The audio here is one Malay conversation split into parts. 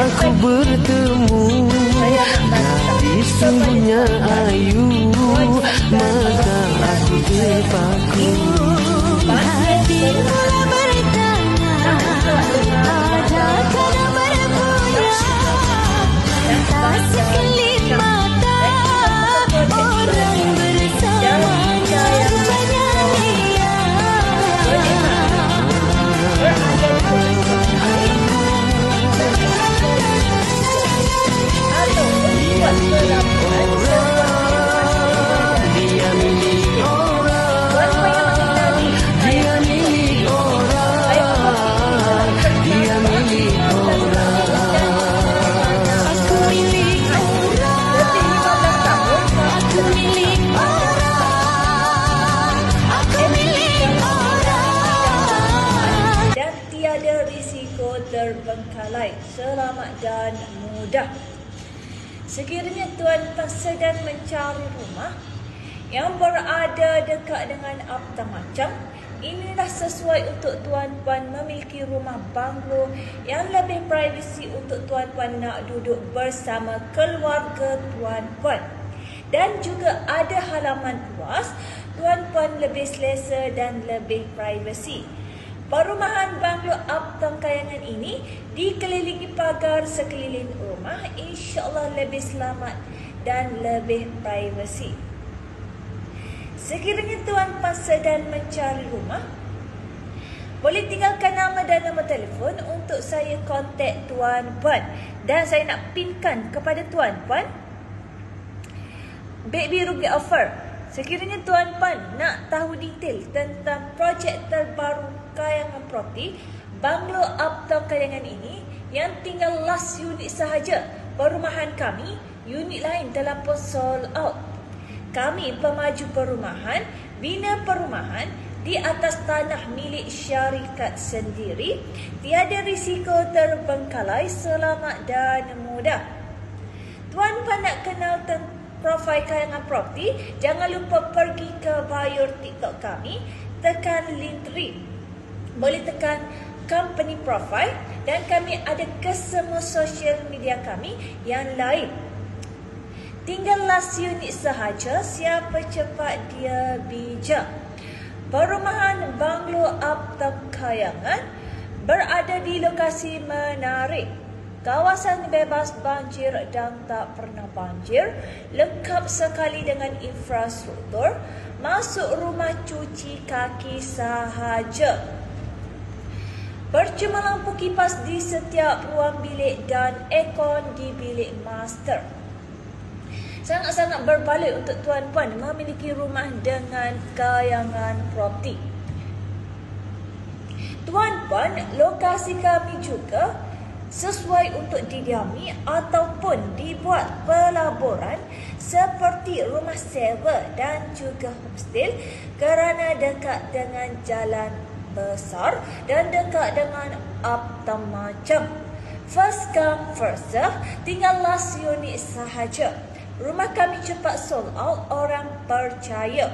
aku bertemu gadis sungguhnya ayu, maka aku terpaku. Hati mula bertanya, adakah nomor punya? Tak sekelip mata orang bersamanya bernyanyi. Dia milik orang, dia milik orang, dia milik orang, dia milik orang. Aku milik orang, aku milik orang, aku milik orang. Dan tiada risiko terbengkalai, selamat dan mudah. Sekiranya tuan-tuan sedang mencari rumah yang berada dekat dengan Apta Macang, inilah sesuai untuk tuan-tuan memiliki rumah banglo yang lebih privasi untuk tuan-tuan nak duduk bersama keluarga tuan-tuan. Dan juga ada halaman luas, tuan-tuan lebih selesa dan lebih privasi. Perumahan banglo Apta Kayangan ini dikelilingi pagar sekeliling rumah, insya-Allah lebih selamat dan lebih privasi. Sekiranya tuan-tuan sedang mencari rumah, boleh tinggalkan nama dan nombor telefon untuk saya kontak tuan-tuan. Dan saya nak pinkan kepada tuan-tuan Baby Rugi Offer. Sekiranya tuan-tuan nak tahu detail tentang projek terbaru Kayangan Property Banglo Apta Kayangan ini yang tinggal last unit sahaja, perumahan kami, unit lain telah pun sold out. Kami pemaju perumahan, bina perumahan di atas tanah milik syarikat sendiri, tiada risiko terbengkalai, selamat dan mudah. Tuan-tuan nak kenal tentang profil Kayangan Property, jangan lupa pergi ke bio TikTok kami, tekan link 3. Boleh tekan company profile dan kami ada ke semua social media kami yang lain. Tinggal last unit sahaja, siapa cepat dia bijak. Perumahan banglo Apta Kayangan berada di lokasi menarik. Kawasan bebas banjir dan tak pernah banjir, lengkap sekali dengan infrastruktur, masuk rumah cuci kaki sahaja. Percuma lampu kipas di setiap ruang bilik dan aircon di bilik master. Sangat-sangat berbaloi untuk tuan-puan memiliki rumah dengan Kayangan Property. Tuan-puan, lokasi kami juga sesuai untuk didiami ataupun dibuat pelaburan seperti rumah sewa dan juga homestay kerana dekat dengan jalan besar dan dekat dengan Apta Macang. First come, first serve, tinggal last unit sahaja. Rumah kami cepat sold out, orang percaya.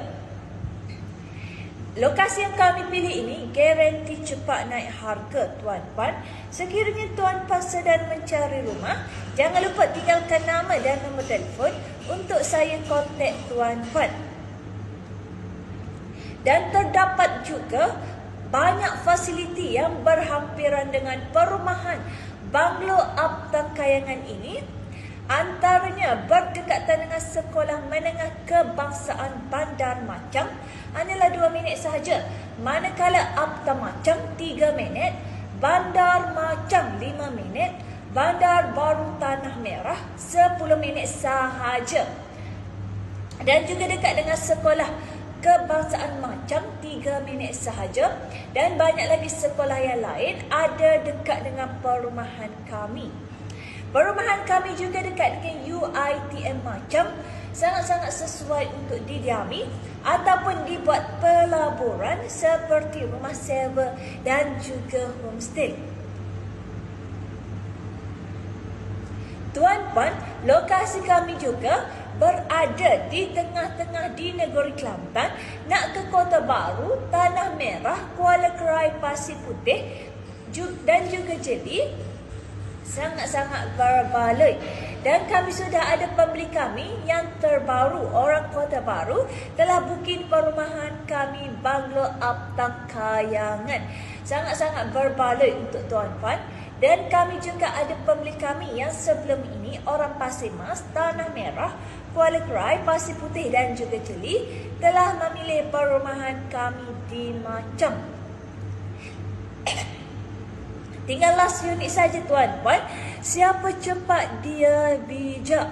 Lokasi yang kami pilih ini garanti cepat naik harga, tuan-puan. Sekiranya tuan-puan sedang mencari rumah, jangan lupa tinggalkan nama dan nombor telefon untuk saya kontak tuan-puan. Dan terdapat juga banyak fasiliti yang berhampiran dengan perumahan banglo Apta Kayangan ini. Antaranya berdekatan dengan Sekolah Menengah Kebangsaan Bandar Macang hanyalah 2 minit sahaja. Manakala Apta Macang 3 minit, Bandar Macang 5 minit, Bandar Baru Tanah Merah 10 minit sahaja. Dan juga dekat dengan Sekolah Kebangsaan Macang 3 minit sahaja. Dan banyak lagi sekolah yang lain ada dekat dengan perumahan kami. Perumahan kami juga dekat dengan UiTM Macang, sangat-sangat sesuai untuk didiami ataupun dibuat pelaburan seperti rumah sewa dan juga homestay. Tuan-puan, lokasi kami juga berada di tengah-tengah di negeri Kelantan, nak ke Kota Baru, Tanah Merah, Kuala Kerai, Pasir Putih dan juga Jeli. sangat-sangat berbaloi. Dan kami sudah ada pembeli kami yang terbaru, orang Kota Baru telah booking perumahan kami Banglo Uptown Kayangan. Sangat-sangat berbaloi untuk Tuan Puan. Dan kami juga ada pembeli kami yang sebelum ini orang Pasir Mas, Tanah Merah, Kuala Krai, Pasir Putih dan juga Celi telah memilih perumahan kami di Macang. Tinggal last unit saja Tuan Puan. Siapa cepat dia bijak.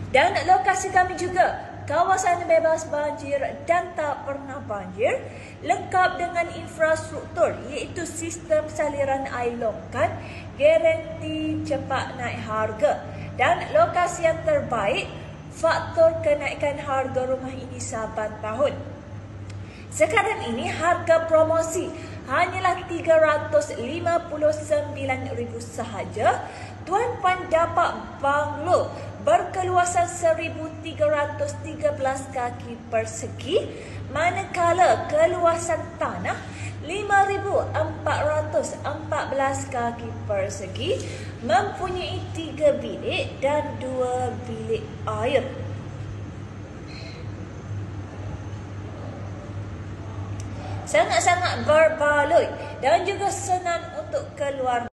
Dan lokasi kami juga kawasan bebas banjir dan tak pernah banjir, lengkap dengan infrastruktur iaitu sistem saliran air longkan, garanti cepat naik harga. Dan lokasi yang terbaik, faktor kenaikan harga rumah ini saban tahun. Sekarang ini harga promosi hanyalah RM359,000 sahaja. Tuan Puan dapat banglo berkeluasan 1,313 kaki persegi, manakala keluasan tanah 5,414 kaki persegi, mempunyai 3 bilik dan 2 bilik air. Sangat-sangat berbaloi dan juga senang untuk keluar.